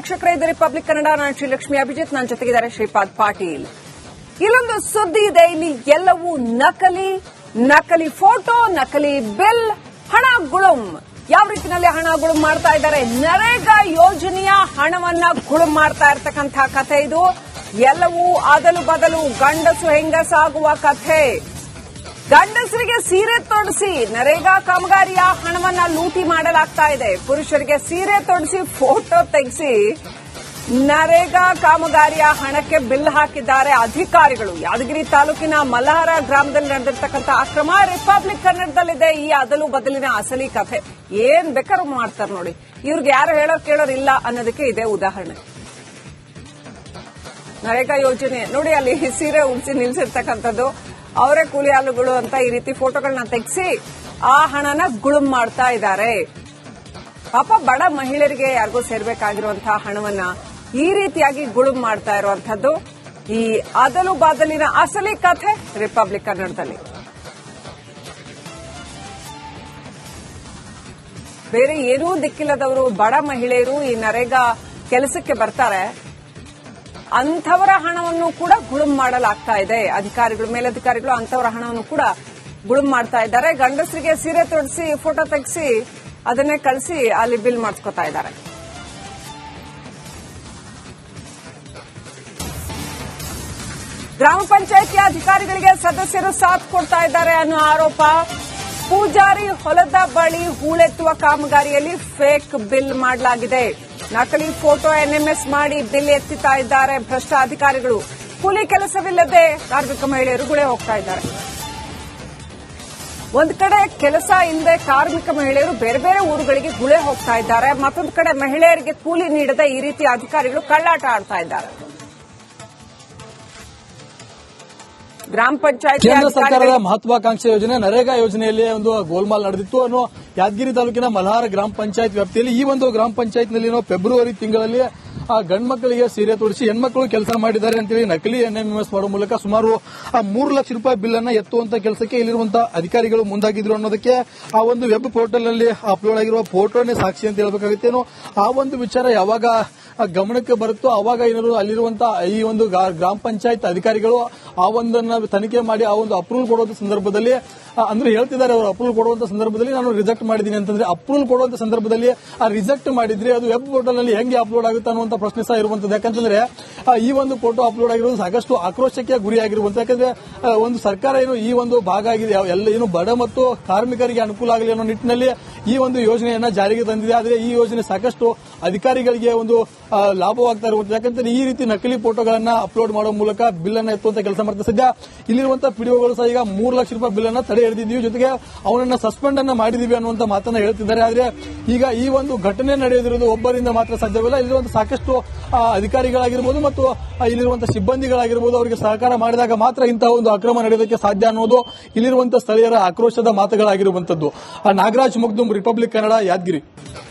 ವೀಕ್ಷಕರೇ, ಇದು ರಿಪಬ್ಲಿಕ್ ಕನ್ನಡ. ನಾನು ಶ್ರೀಲಕ್ಷ್ಮಿ ಅಭಿಜಿತ್, ನನ್ನ ಜೊತೆಗಿದ್ದಾರೆ ಶ್ರೀಪಾದ್ ಪಾಟೀಲ್. ಇಲ್ಲೊಂದು ಸುದ್ದಿ ಇದೆ. ಇಲ್ಲಿ ಎಲ್ಲವೂ ನಕಲಿ ಫೋಟೋ, ನಕಲಿ ಬಿಲ್, ಹಣ ಗುಳುಂ. ಯಾವ ರೀತಿಯಲ್ಲಿ ಹಣ ಗುಳುಂ ಮಾಡ್ತಾ ಇದ್ದಾರೆ? ನರೇಗಾ ಯೋಜನೆಯ ಹಣವನ್ನ ಗುಳುಂ ಮಾಡ್ತಾ ಇರತಕ್ಕಂಥ ಕಥೆ ಇದು. ಎಲ್ಲವೂ ಅದಲು ಬದಲು, ಗಂಡಸು ಹೆಂಗಸಾಗುವ ಕಥೆ. ಗಂಡಸರಿಗೆ ಸೀರೆ ತೊಡಿಸಿ ನರೇಗಾ ಕಾಮಗಾರಿಯ ಹಣವನ್ನ ಲೂಟಿ ಮಾಡಲಾಗ್ತಾ ಇದೆ. ಪುರುಷರಿಗೆ ಸೀರೆ ತೊಡಿಸಿ ಫೋಟೋ ತೆಗೆಸಿ ನರೇಗಾ ಕಾಮಗಾರಿಯ ಹಣಕ್ಕೆ ಬಿಲ್ ಹಾಕಿದ್ದಾರೆ ಅಧಿಕಾರಿಗಳು. ಯಾದಗಿರಿ ತಾಲೂಕಿನ ಮಲ್ಲಹಾರ ಗ್ರಾಮದಲ್ಲಿ ನಡೆದಿರ್ತಕ್ಕಂಥ ಅಕ್ರಮ ರಿಪಬ್ಲಿಕ್ ಕನ್ನಡದಲ್ಲಿದೆ. ಈ ಅದಲು ಬದಲಿನ ಅಸಲಿ ಕಥೆ. ಏನ್ ಬೇಕಾದ್ರೂ ಮಾಡ್ತಾರೆ ನೋಡಿ. ಇವ್ರಿಗೆ ಯಾರು ಕೇಳೋರಿಲ್ಲ ಅನ್ನೋದಕ್ಕೆ ಇದೆ ಉದಾಹರಣೆ. ನರೇಗಾ ಯೋಜನೆ ನೋಡಿ, ಅಲ್ಲಿ ಸೀರೆ ಉಡಿಸಿ ನಿಲ್ಸಿರ್ತಕ್ಕಂಥದ್ದು, ಅವರೇ ಕೂಲಿ ಆಳುಗಳು ಅಂತ ಈ ರೀತಿ ಫೋಟೋಗಳನ್ನ ತೆಗೆಸಿ ಆ ಹಣನ ಗುಳುಂ ಮಾಡ್ತಾ ಇದ್ದಾರೆ. ಪಾಪ ಬಡ ಮಹಿಳೆಯರಿಗೆ ಯಾರಿಗೂ ಸೇರ್ಬೇಕಾಗಿರುವಂತಹ ಹಣವನ್ನ ಈ ರೀತಿಯಾಗಿ ಗುಳುಂ ಮಾಡ್ತಾ ಇರುವಂತದ್ದು ಈ ಅದಲು ಬಾದಲಿನ ಅಸಲಿ ಕಥೆ ರಿಪಬ್ಲಿಕ್ ಕನ್ನಡದಲ್ಲಿ. ಬೇರೆ ಏನೂ ದಿಕ್ಕಿಲ್ಲದವರು ಬಡ ಮಹಿಳೆಯರು ಈ ನರೇಗಾ ಕೆಲಸಕ್ಕೆ ಬರ್ತಾರೆ. ಅಂಥವರ ಹಣವನ್ನು ಕೂಡ ಗುಳುಂ ಮಾಡಲಾಗ್ತಾ ಇದೆ. ಮೇಲಧಿಕಾರಿಗಳು ಅಂಥವರ ಹಣವನ್ನು ಕೂಡ ಗುಳುಂ ಮಾಡ್ತಾ ಇದ್ದಾರೆ. ಗಂಡಸರಿಗೆ ಸೀರೆ ತೊಡಿಸಿ ಫೋಟೋ ತೆಗೆಸಿ ಅದನ್ನೇ ಕಳಿಸಿ ಅಲ್ಲಿ ಬಿಲ್ ಮಾಡಿಸ್ಕೊತಾ ಇದ್ದಾರೆ. ಗ್ರಾಮ ಪಂಚಾಯಿತಿಯ ಅಧಿಕಾರಿಗಳಿಗೆ ಸದಸ್ಯರು ಸಾಥ್ ಕೊಡ್ತಾ ಇದ್ದಾರೆ ಅನ್ನೋ ಆರೋಪ. ಪೂಜಾರಿ ಹೊಲದ ಬಳಿ ಹೂಳೆತ್ತುವ ಕಾಮಗಾರಿಯಲ್ಲಿ ಫೇಕ್ ಬಿಲ್ ಮಾಡಲಾಗಿದೆ. ನಕಲಿ ಫೋಟೋ ಎನ್ಎಂಎಸ್ ಮಾಡಿ ಬಿಲ್ ಎತ್ತಿತಾ ಇದ್ದಾರೆ ಭ್ರಷ್ಟ ಅಧಿಕಾರಿಗಳು. ಕೂಲಿ ಕೆಲಸವಿಲ್ಲದೆ ಕಾರ್ಮಿಕ ಮಹಿಳೆಯರು ಗುಳೆ ಹೋಗ್ತಾ ಇದ್ದಾರೆ. ಒಂದ್ ಕಡೆ ಕೆಲಸ ಇಲ್ಲದೆ ಕಾರ್ಮಿಕ ಮಹಿಳೆಯರು ಬೇರೆ ಬೇರೆ ಊರುಗಳಿಗೆ ಗುಳೆ ಹೋಗ್ತಾ ಇದ್ದಾರೆ. ಮತ್ತೊಂದು ಕಡೆ ಮಹಿಳೆಯರಿಗೆ ಕೂಲಿ ನೀಡದೆ ಈ ರೀತಿ ಅಧಿಕಾರಿಗಳು ಕಳ್ಳಾಟ ಆಡ್ತಾ ಇದ್ದಾರೆ. ಗ್ರಾಮ ಪಂಚಾಯತ್ ಕೇಂದ್ರ ಸರ್ಕಾರದ ಮಹತ್ವಾಕಾಂಕ್ಷೆ ಯೋಜನೆ ನರೇಗಾ ಯೋಜನೆಯಲ್ಲಿ ಒಂದು ಗೋಲ್ಮಾಲ್ ನಡೆದಿತ್ತು ಅನ್ನೋ ಯಾದಗಿರಿ ತಾಲೂಕಿನ ಮಲ್ಹಾರ ಗ್ರಾಮ ಪಂಚಾಯತ್ ವ್ಯಾಪ್ತಿಯಲ್ಲಿ ಈ ಒಂದು ಗ್ರಾಮ ಪಂಚಾಯತ್ನಲ್ಲಿ ಫೆಬ್ರವರಿ ತಿಂಗಳಲ್ಲಿ ಗಂಡು ಮಕ್ಕಳಿಗೆ ಸೀರೆ ತೋರಿಸಿ ಹೆಣ್ಮಕ್ಳು ಕೆಲಸ ಮಾಡಿದ್ದಾರೆ ಅಂತೇಳಿ ನಕಲಿ ಎನ್ಎಂಎಸ್ ಮಾಡುವ ಮೂಲಕ ಸುಮಾರು 3 ಲಕ್ಷ ರೂಪಾಯಿ ಬಿಲ್ ಅನ್ನ ಎತ್ತುವಂತ ಕೆಲಸಕ್ಕೆ ಇಲ್ಲಿರುವಂತಹ ಅಧಿಕಾರಿಗಳು ಮುಂದಾಗಿದ್ರು ಅನ್ನೋದಕ್ಕೆ ಆ ಒಂದು ವೆಬ್ ಪೋರ್ಟಲ್ ನಲ್ಲಿ ಅಪ್ಲೋಡ್ ಆಗಿರುವ ಫೋಟೋನೇ ಸಾಕ್ಷಿ ಅಂತ ಹೇಳಬೇಕಾಗುತ್ತೇನೋ. ಆ ಒಂದು ವಿಚಾರ ಯಾವಾಗ ಗಮನಕ್ಕೆ ಬರುತ್ತೋ ಅವಾಗ ಏನಾದ್ರು ಅಲ್ಲಿರುವಂತಹ ಈ ಒಂದು ಗ್ರಾಮ ಪಂಚಾಯತ್ ಅಧಿಕಾರಿಗಳು ಆ ಒಂದನ್ನ ತನಿಖೆ ಮಾಡಿ ಆ ಒಂದು ಅಪ್ರೂವಲ್ ಕೊಡುವಂತ ಸಂದರ್ಭದಲ್ಲಿ ಅಂದ್ರೆ ಹೇಳ್ತಿದ್ದಾರೆ, ಅವರು ಅಪ್ರೂವಲ್ ಕೊಡುವಂತ ಸಂದರ್ಭದಲ್ಲಿ ನಾನು ರಿಜೆಕ್ಟ್ ಮಾಡಿದ್ದೀನಿ ಅಂತಂದ್ರೆ, ಅಪ್ರೂವಲ್ ಕೊಡುವಂತ ಸಂದರ್ಭದಲ್ಲಿ ಆ ರಿಜೆಕ್ಟ್ ಮಾಡಿದ್ರೆ ಅದು ವೆಬ್ ಪೋರ್ಟಲ್ ನಲ್ಲಿ ಹೆಂಗೆ ಅಪ್ಲೋಡ್ ಆಗುತ್ತೆ ಅನ್ನುವಂತ ಪ್ರಶ್ನೆ ಸಹ ಇರುವಂತದ್ದು. ಯಾಕಂತಂದ್ರೆ ಈ ಒಂದು ಫೋಟೋ ಅಪ್ಲೋಡ್ ಆಗಿರೋದು ಸಾಕಷ್ಟು ಆಕ್ರೋಶಕ್ಕೆ ಗುರಿಯಾಗಿರುವಂತ. ಯಾಕಂದ್ರೆ ಒಂದು ಸರ್ಕಾರ ಏನು ಈ ಒಂದು ಭಾಗ ಆಗಿದೆ, ಎಲ್ಲ ಏನು ಬಡ ಮತ್ತು ಕಾರ್ಮಿಕರಿಗೆ ಅನುಕೂಲ ಆಗಲಿ ಅನ್ನೋ ನಿಟ್ಟಿನಲ್ಲಿ ಈ ಒಂದು ಯೋಜನೆಯನ್ನ ಜಾರಿಗೆ ತಂದಿದೆ. ಆದ್ರೆ ಈ ಯೋಜನೆ ಸಾಕಷ್ಟು ಅಧಿಕಾರಿಗಳಿಗೆ ಒಂದು ಲಾಭವಾಗ್ತಾ ಇರುವಂತದ್ದು. ಯಾಕಂದ್ರೆ ಈ ರೀತಿ ನಕಲಿ ಫೋಟೋಗಳನ್ನ ಅಪ್ಲೋಡ್ ಮಾಡುವ ಮೂಲಕ ಬಿಲ್ ಅನ್ನ ಎತ್ತುವಂತ ಕೆಲಸ ಮಾಡ್ತಾರೆ. ಸದ್ಯ ಇಲ್ಲಿರುವಂತಹ ಪಿಡಿಒಗಳು ಸಹ ಈಗ 3 ಲಕ್ಷ ರೂಪಾಯಿ ಬಿಲ್ ಅನ್ನ ತಡೆ ಹಿಡಿದಿದ್ದೀವಿ, ಜೊತೆಗೆ ಅವನನ್ನ ಸಸ್ಪೆಂಡ್ ಅನ್ನ ಮಾಡಿದೀವಿ ಅನ್ನುವಂತ ಮಾತನ್ನ ಹೇಳ್ತಿದ್ದಾರೆ. ಆದ್ರೆ ಈಗ ಈ ಒಂದು ಘಟನೆ ನಡೆದಿರುವುದು ಒಬ್ಬರಿಂದ ಮಾತ್ರ ಸಾಧ್ಯವಿಲ್ಲ. ಇಲ್ಲಿರುವಂತಹ ಸಾಕಷ್ಟು ಅಧಿಕಾರಿಗಳಾಗಿರ್ಬೋದು ಮತ್ತು ಇಲ್ಲಿರುವಂತಹ ಸಿಬ್ಬಂದಿಗಳಾಗಿರ್ಬೋದು ಅವರಿಗೆ ಸಹಕಾರ ಮಾಡಿದಾಗ ಮಾತ್ರ ಇಂತಹ ಒಂದು ಅಕ್ರಮ ನಡೆಯೋದಕ್ಕೆ ಸಾಧ್ಯ ಅನ್ನೋದು ಇಲ್ಲಿರುವಂತಹ ಸ್ಥಳೀಯರ ಆಕ್ರೋಶದ ಮಾತುಗಳಾಗಿರುವಂತದ್ದು. ನಾಗರಾಜ್ ಮುಗ್ದುಂ, ರಿಪಬ್ಲಿಕ್ ಕನ್ನಡ, ಯಾದಗಿರಿ.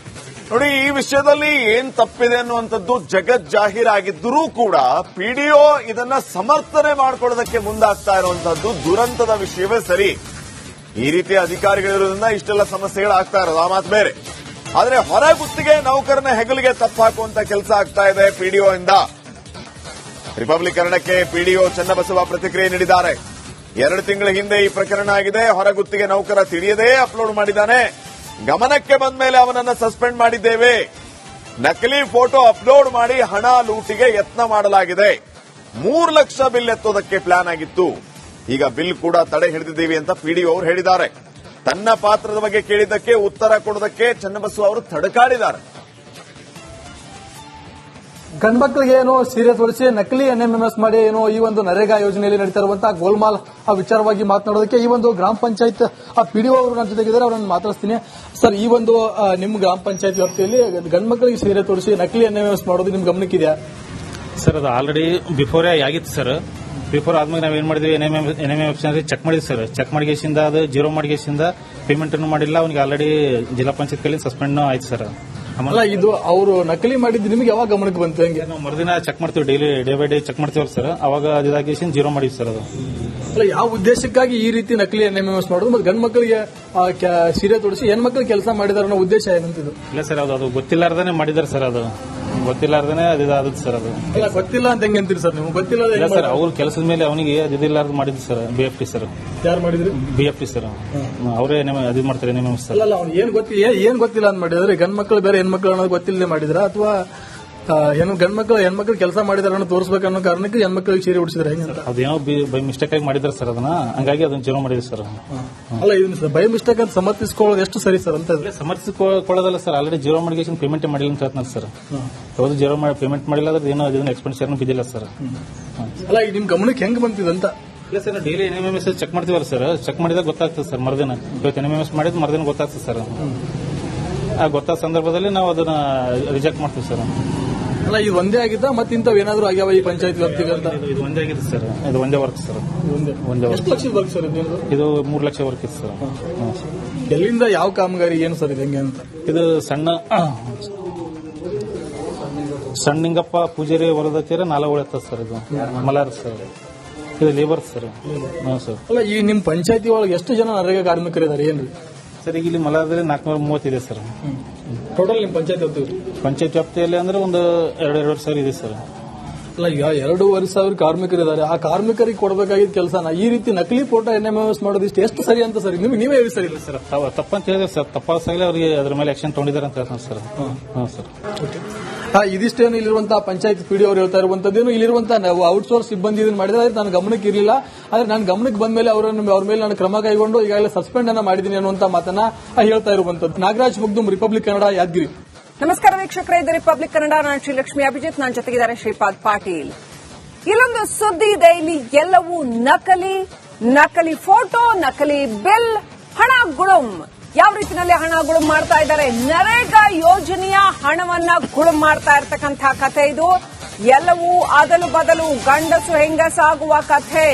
ನೋಡಿ, ಈ ವಿಷಯದಲ್ಲಿ ಏನ್ ತಪ್ಪಿದೆ ಅನ್ನುವಂಥದ್ದು ಜಗತ್ ಜಾಹೀರಾಗಿದ್ದರೂ ಕೂಡ ಪಿಡಿಒ ಇದನ್ನ ಸಮರ್ಥನೆ ಮಾಡಿಕೊಳ್ಳೋದಕ್ಕೆ ಮುಂದಾಗ್ತಾ ಇರುವಂತದ್ದು ದುರಂತದ ವಿಷಯವೇ ಸರಿ. ಈ ರೀತಿಯ ಅಧಿಕಾರಿಗಳಿರೋದ್ರಿಂದ ಇಷ್ಟೆಲ್ಲ ಸಮಸ್ಯೆಗಳಾಗ್ತಾ ಇರೋದು ಆ ಮಾತು ಬೇರೆ. ಆದ್ರೆ ಹೊರ ಗುತ್ತಿಗೆ ನೌಕರನ ಹೆಗಲಿಗೆ ತಪ್ಪು ಹಾಕುವಂತ ಕೆಲಸ ಆಗ್ತಾ ಇದೆ ಪಿಡಿಒ ಇಂದ. ರಿಪಬ್ಲಿಕ್ ಕನ್ನಡಕ್ಕೆ ಪಿಡಿಒ ಚನ್ನಬಸವ ಪ್ರತಿಕ್ರಿಯೆ ನೀಡಿದ್ದಾರೆ. 2 ತಿಂಗಳ ಹಿಂದೆ ಈ ಪ್ರಕರಣ ಆಗಿದೆ. ಹೊರಗುತ್ತಿಗೆ ನೌಕರ ತಿಳಿಯದೇ ಅಪ್ಲೋಡ್ ಮಾಡಿದ್ದಾನೆ. ಗಮನಕ್ಕೆ ಬಂದ ಮೇಲೆ ಅವನನ್ನ ಸಸ್ಪೆಂಡ್ ಮಾಡಿದ್ದೇವೆ. ನಕಲಿ ಫೋಟೋ ಅಪ್ಲೋಡ್ ಮಾಡಿ ಹಣ ಲೂಟಿಗೆ ಯತ್ನ ಮಾಡಲಾಗಿದೆ. 3 ಲಕ್ಷ ಬಿಲ್ ಎತ್ತೋದಕ್ಕೆ ಪ್ಲಾನ್ ಆಗಿತ್ತು. ಈಗ ಬಿಲ್ ಕೂಡ ತಡೆ ಹಿಡಿದಿದ್ದೀವಿ ಅಂತ ಪಿಡಿಒ ಅವರು ಹೇಳಿದ್ದಾರೆ. ತನ್ನ ಪಾತ್ರದ ಬಗ್ಗೆ ಕೇಳಿದ್ದಕ್ಕೆ ಉತ್ತರ ಕೊಡೋದಕ್ಕೆ ಚನ್ನಬಸವ ಅವರು ತಡಕಾಡಿದ್ದಾರೆ. ಗಂಡ್ಮಕ್ಳಿಗೆ ಏನೋ ಸೀರೆ ತೋರಿಸಿ ನಕಲಿ ಎನ್ಎಂಎಸ್ ಮಾಡಿ ಏನೋ ಈ ಒಂದು ನರೇಗಾ ಯೋಜನೆಯಲ್ಲಿ ನಡೀತಾ ಇರುವಂತಹ ಗೋಲ್ಮಾಲ್ ಆ ವಿಚಾರವಾಗಿ ಮಾತನಾಡೋದಕ್ಕೆ ಈ ಒಂದು ಗ್ರಾಮ ಪಂಚಾಯತ್ ಪಿಡಿಒ ಅವರು ನನ್ನ ಜೊತೆಗಿದ್ದಾರೆ, ಅವರನ್ನು ಮಾತಾಡ್ತೀನಿ. ಸರ್, ಈ ಒಂದು ನಿಮ್ಮ ಗ್ರಾಮ ಪಂಚಾಯತ್ ವ್ಯಾಪ್ತಿಯಲ್ಲಿ ಗಂಡ್ಮಕ್ಳಿಗೆ ಸೀರೆ ತೋರಿಸಿ ನಕಲಿ ಎನ್ಎಂಎಸ್ ಮಾಡೋದು ನಿಮ್ ಗಮನಕ್ಕಿದೆಯಾ? ಸರ್, ಅದು ಆಲ್ರೆಡಿ ಬಿಫೋರ್ ಆಗಿತ್ತು ಸರ್. ಬಿಫೋರ್ ಆದ್ಮೇಲೆ ನಾವ್ ಏನ್ ಮಾಡಿದ್ವಿ, ಎನ್ಎಂಎಸ್ ಚೆಕ್ ಮಾಡಿದ್ವಿ ಸರ್. ಚೆಕ್ ಮಾಡಿಗೆಸಿಂದ ಅದು ಜೀರೋ ಮಾಡಿಗೆಸಿಂದ ಪೇಮೆಂಟ್ ಮಾಡಿಲ್ಲ. ಅವನಿಗೆ ಆಲ್ರೆಡಿ ಜಿಲ್ಲಾ ಪಂಚಾಯತ್ ಕೈಲಿ ಸಸ್ಪೆಂಡ್ ಆಯ್ತು ಸರ್. ಅಲ್ಲ, ಇದು ಅವರು ನಕಲಿ ಮಾಡಿದ್ದು ನಿಮಗೆ ಯಾವಾಗ ಗಮನಕ್ಕೆ ಬಂತು? ಹೆಂಗೆ? ನಾವು ಮರುದಿನ ಚೆಕ್ ಮಾಡ್ತೀವಿ, ಡೇ ಬೈ ಡೇ ಚೆಕ್ ಮಾಡ್ತೀವಿ ಸರ್. ಅವಾಗ ಅದಾಗಿ ಜೀರೋ ಮಾಡಿದ್ವಿ ಸರ್. ಅದು ಅಲ್ಲ, ಯಾವ ಉದ್ದೇಶಕ್ಕಾಗಿ ಈ ರೀತಿ ನಕಲಿ ಎನ್ಎಂಎಸ್ ಮಾಡೋದು ಮತ್ತು ಗಂಡು ಮಕ್ಕಳಿಗೆ ಸೀರೆ ತೊಡಿಸಿ ಹೆಣ್ಮಕ್ಳಿಗೆ ಕೆಲಸ ಮಾಡಿದಾರೆ ಅನ್ನೋ ಉದ್ದೇಶ ಏನಂತಿದ್ದು? ಇಲ್ಲ ಸರ್, ಅದು ಗೊತ್ತಿಲ್ಲಾರ್ದೇ ಮಾಡಿದಾರೆ ಸರ್. ಅದು ಗೊತ್ತಿಲ್ಲಾರ್ದೇನೆ ಅದು ಸರ್ ಅದು ಅಲ್ಲ, ಗೊತ್ತಿಲ್ಲ ಅಂತ ಹೆಂಗೆ ಅಂತೀರಿ ಸರ್ ನೀವು? ಗೊತ್ತಿಲ್ಲ ಇಲ್ಲ ಸರ್, ಅವ್ರ ಕೆಲಸದ ಮೇಲೆ ಅವನಿಗೆ ಅದಿಲ್ಲಾರ್ದು ಮಾಡಿದ್ರು ಸರ್. BFT sir. ಯಾರು ಮಾಡಿದ್ರಿ? BFT sir. ಅವರೇ ಅದು ಮಾಡ್ತಾರೆ ನೇಮ ಸರ್. ಅಲ್ಲ, ಅವ್ನು ಏನ್ ಗೊತ್ತಿಲ್ಲ ಅಂತ ಮಾಡಿದ್ರೆ ಗಂಡ್ ಮಕ್ಕಳು ಬೇರೆ ಹೆಣ್ಮಕ್ಳು ಅನ್ನೋದು ಗೊತ್ತಿಲ್ಲದೆ ಮಾಡಿದ್ರ, ಅಥವಾ ಹೆಣ್ಮಕ್ಳು ಕೆಲಸ ಮಾಡಿದಾರೆ ಅನ್ನೋ ತೋರಿಸ್ಬೇಕನ್ನೋ ಕಾರಣಕ್ಕೆ ಹೆಣ್ಮಕ್ಳಿಗೆ ಸೀರೆ ಉಡಿಸಿದ್ರೆ ಹೆಂಗೆ ಅಂತ? ಅದೇನೋ ಬೈ ಮಿಸ್ಟೇಕ್ ಆಗಿ ಮಾಡಿದಾರೆ ಸರ್ ಅದನ್ನ, ಹಂಗಾಗಿ ಅದನ್ನ ಜೀರೋ ಮಾಡಿದ್ರು ಸರ್. ಅಲ್ಲ, ಇದನ್ನ ಬೈ ಮಿಸ್ಟೇಕ್ ಅಂತ ಸಮರ್ಥಿಸ್ಕೊಳ್ಳೋದು ಎಷ್ಟು ಸರಿ ಸರ್ ಅಂತ? ಸಮರ್ಥಿಸಿಕೊಳ್ಳೋದಲ್ಲ ಸರ್, ಆಲ್ರೆಡಿ ಜೀರೋ ಮಾಡಿಗೇಷನ್ ಪೇಮೆಂಟ್ ಮಾಡಿಲ್ಲ ಅಂತ ಹೇಳ್ತಾರೆ ಸರ್. ಯಾವುದು ಜೀರೋ ಪೇಮೆಂಟ್ ಮಾಡಿಲ್ಲ ಅದ್ರ ಏನೋ ಅದನ್ನ ಎಕ್ಸ್ಪೆನ್ಸರ್ ಬಿದ್ದಿಲ್ಲ ಸರ್. ಅಲ್ಲ, ಈಗ ನಿಮ್ ಗಮನಕ್ಕೆ ಹೆಂಗ್ ಬಂತಿದಂತ? ಇಲ್ಲ ಸರ್, ಡೈಲಿ NMMS ಚೆಕ್ ಮಾಡ್ತೀವಲ್ಲ ಸರ್, ಚೆಕ್ ಮಾಡಿದಾಗ ಗೊತ್ತಾಗ್ತದೆ ಸರ್. ಮರ್ದಿನ ಇವತ್ತು NMMS ಮಾಡಿದ್ ಮರ್ದಿನ ಗೊತ್ತಾಗ್ತದೆ ಸರ್. ಆ ಗೊತ್ತಾದ ಸಂದರ್ಭದಲ್ಲಿ ನಾವು ಅದನ್ನ ರಿಜೆಕ್ಟ್ ಮಾಡ್ತೀವಿ ಸರ್. ಅಲ್ಲ, ಇದು ಒಂದೇ ಆಗಿದ್ದ ಮತ್ತೆ ಇಂಥವು ಏನಾದ್ರು ಆಗ್ಯಾವ ಈ ಪಂಚಾಯತ್ ವ್ಯಾಪ್ತಿಗೆ ಅಂತ? ಇದು ಒಂದೇ ಆಗಿದೆ ಸರ್, ಇದು ಒಂದೇ ವರ್ಕ್ ಸರ್. ಒಂದೇ ಎಷ್ಟು ಲಕ್ಷದ ವರ್ಕ್ ಸರ್ ಇದು? ಇದು 3 ಲಕ್ಷ ವರ್ಕ್ ಇದೆ ಸರ್. ಎಲ್ಲಿಂದ ಯಾವ ಕಾಮಗಾರಿ ಏನು ಸರ್ ಇದು ಹೆಂಗೆ ಅಂತ? ಇದು ಸಣ್ಣಿಂಗಪ್ಪ ಪೂಜಾರಿ ವರದಚೇರ ನಾಲಗುಳ ಸರ್. ಇದು ಮಲಾರ್ ಸರ್, ಇದು ಲೇಬರ್ ಸರ್. ಹಾಂ ಸರ್. ಅಲ್ಲ, ಈ ನಿಮ್ ಪಂಚಾಯತಿ ಒಳಗೆ ಎಷ್ಟು ಜನ ನರೇಗಾ ಕಾರ್ಮಿಕರಿದ್ದಾರೆ ಏನ್ರಿ ಸರ್? ಈಗ ಇಲ್ಲಿ ಮಲಾರದಲ್ಲಿ 430 ಇದೆ ಸರ್. ಟೋಟಲ್ ನಿಮ್ ಪಂಚಾಯತ್ ವ್ಯಾಪ್ತಿಯಲ್ಲಿ ಅಂದ್ರೆ ಒಂದು 2.5 ಸಾವಿರ ಇದೆ ಸರ್. ಅಲ್ಲ, ಈಗ 2,500 ಕಾರ್ಮಿಕರಿದ್ದಾರೆ. ಆ ಕಾರ್ಮಿಕರಿಗೆ ಕೊಡಬೇಕಾಗಿದ್ದ ಕೆಲಸನ ಈ ರೀತಿ ನಕಲಿ ಫೋಟೋ NMMS ಮಾಡೋದು ಎಷ್ಟು ಸರಿ ಅಂತ ಸರ್? ನೀವೇ ಹೇಳಿ ಸರ್. ಇಲ್ಲ ಸರ್, ತಪ್ಪಂತ ಹೇಳಿದ್ರೆ ಸರ್, ತಪ್ಪಾಸಾಗಲೇ ಅವರಿಗೆ ಅದ್ರ ಮೇಲೆ ಆಕ್ಷನ್ ತಗೊಂಡಿದ್ದಾರೆ ಅಂತ ಹೇಳ್ತಾರೆ ಸರ್. ಹಾಂ ಸರ್. ಇದಿಷ್ಟೇನು ಇಲ್ಲಿರುವಂತಹ ಪಂಚಾಯತ್ PDO ಅವರು ಹೇಳ್ತಾ ಇರುವಂತದ್ದೇನು, ಇಲ್ಲಿರುವಂತಹ ಔಟ್ಸೋರ್ಸ್ ಸಿಬ್ಬಂದಿ ಇದನ್ನು ಮಾಡಿದ್ರೆ ನನ್ನ ಗಮನಕ್ಕೆ ಇರಲಿಲ್ಲ. ಆದ್ರೆ ನನ್ನ ಗಮನಕ್ಕೆ ಬಂದ ಮೇಲೆ ಅವ್ರ ಮೇಲೆ ನಾನು ಕ್ರಮ ಕೈಗೊಂಡು ಈಗಾಗಲೇ ಸಸ್ಪೆಂಡ್ ಅನ್ನ ಮಾಡಿದ್ದೀನಿ ಅನ್ನುವಂತ ಮಾತನ್ನ ಹೇಳ್ತಾ ಇರುವಂತದ್ದು. ನಾಗರಾಜ್ ಮುಗ್ದುಂ, ರಿಪಬ್ಲಿಕ್ ಕನ್ನಡ, ಯಾದಗಿರಿ. ನಮಸ್ಕಾರ ವೀಕ್ಷಕರೇ, ಇದು ರಿಪಬ್ಲಿಕ್ ಕನ್ನಡ. ನಾನು ಶ್ರೀಲಕ್ಷ್ಮಿ ಅಭಿಜಿತ್, ನನ್ನ ಜೊತೆಗಿದ್ದಾರೆ ಶ್ರೀಪಾದ್ ಪಾಟೀಲ್. ಇಲ್ಲೊಂದು ಸುದ್ದಿ ಇದೆ, ಇಲ್ಲಿ ಎಲ್ಲವೂ ನಕಲಿ ಫೋಟೋ, ನಕಲಿ ಬಿಲ್, ಹಣ ಗುಳುಂ. ಯಾವ ರೀತಿಯಲ್ಲಿ ಹಣ ಗುಳುಂ ಮಾಡ್ತಾ ಇದ್ದಾರೆ? ನರೇಗಾ ಯೋಜನೆಯ ಹಣವನ್ನ ಗುಳುಂ ಮಾಡ್ತಾ ಇರ್ತಕ್ಕಂಥ ಕಥೆ ಇದು. ಎಲ್ಲವೂ ಅದಲು ಬದಲು, ಗಂಡಸು ಹೆಂಗಸಾಗುವ ಕಥೆ.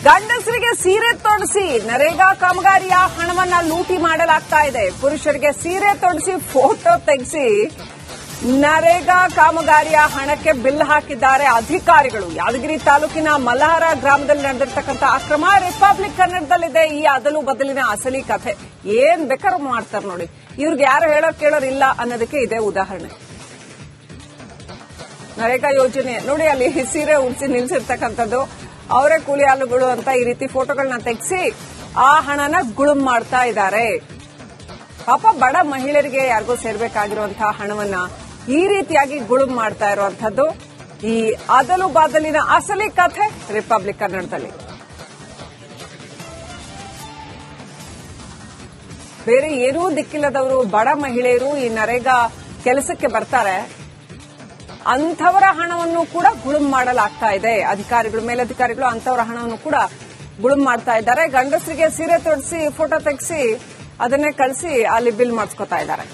ಗಂಡಸರಿಗೆ ಸೀರೆ ತೊಡಿಸಿ ನರೇಗಾ ಕಾಮಗಾರಿಯ ಹಣವನ್ನ ಲೂಟಿ ಮಾಡಲಾಗ್ತಾ ಇದೆ. ಪುರುಷರಿಗೆ ಸೀರೆ ತೊಡಿಸಿ ಫೋಟೋ ತೆಗೆಸಿ ನರೇಗಾ ಕಾಮಗಾರಿಯ ಹಣಕ್ಕೆ ಬಿಲ್ ಹಾಕಿದ್ದಾರೆ ಅಧಿಕಾರಿಗಳು. ಯಾದಗಿರಿ ತಾಲೂಕಿನ ಮಲ್ಹಾರ ಗ್ರಾಮದಲ್ಲಿ ನಡೆದಿರ್ತಕ್ಕಂಥ ಅಕ್ರಮ ರಿಪಬ್ಲಿಕ್ ಕನ್ನಡದಲ್ಲಿದೆ. ಈ ಅದಲು ಬದಲಿನ ಅಸಲಿ ಕಥೆ. ಏನ್ ಬೇಕಾದ್ರೂ ಮಾಡ್ತಾರೆ ನೋಡಿ. ಇವ್ರಿಗೆ ಯಾರು ಕೇಳೋರಿಲ್ಲ ಅನ್ನೋದಕ್ಕೆ ಇದೇ ಉದಾಹರಣೆ. ನರೇಗಾ ಯೋಜನೆ ನೋಡಿ, ಅಲ್ಲಿ ಸೀರೆ ಉಡಿಸಿ ನಿಲ್ಸಿರ್ತಕ್ಕಂಥದ್ದು, ಅವರೇ ಕೂಲಿ ಆಳುಗಳು ಅಂತ ಈ ರೀತಿ ಫೋಟೋಗಳನ್ನ ತೆಗೆಸಿ ಆ ಹಣನ ಗುಳುಂ ಮಾಡ್ತಾ ಇದ್ದಾರೆ. ಪಾಪ ಬಡ ಮಹಿಳೆಯರಿಗೆ ಯಾರಿಗೂ ಸೇರ್ಬೇಕಾಗಿರುವಂತಹ ಹಣವನ್ನ ಈ ರೀತಿಯಾಗಿ ಗುಳುಂ ಮಾಡ್ತಾ ಇರುವಂತದ್ದು ಈ ಅದಲು ಬಾದಲಿನ ಅಸಲಿ ಕಥೆ ರಿಪಬ್ಲಿಕ್ ಕನ್ನಡದಲ್ಲಿ. ಬೇರೆ ಏನೂ ದಿಕ್ಕಿಲ್ಲದವರು ಬಡ ಮಹಿಳೆಯರು ಈ ನರೇಗಾ ಕೆಲಸಕ್ಕೆ ಬರ್ತಾರೆ. ಅಂಥವರ ಹಣವನ್ನು ಕೂಡ ಗುಳುಂ ಮಾಡಲಾಗ್ತಾ ಇದೆ. ಮೇಲಧಿಕಾರಿಗಳು ಅಂಥವರ ಹಣವನ್ನು ಕೂಡ ಗುಳುಂ ಮಾಡ್ತಾ ಇದ್ದಾರೆ. ಗಂಡಸರಿಗೆ ಸೀರೆ ತೊಡಿಸಿ ಫೋಟೋ ತೆಗೆಸಿ ಅದನ್ನೇ ಕಳಿಸಿ ಅಲ್ಲಿ ಬಿಲ್ ಮಾಡಿಸ್ಕೊತಾ ಇದ್ದಾರೆ.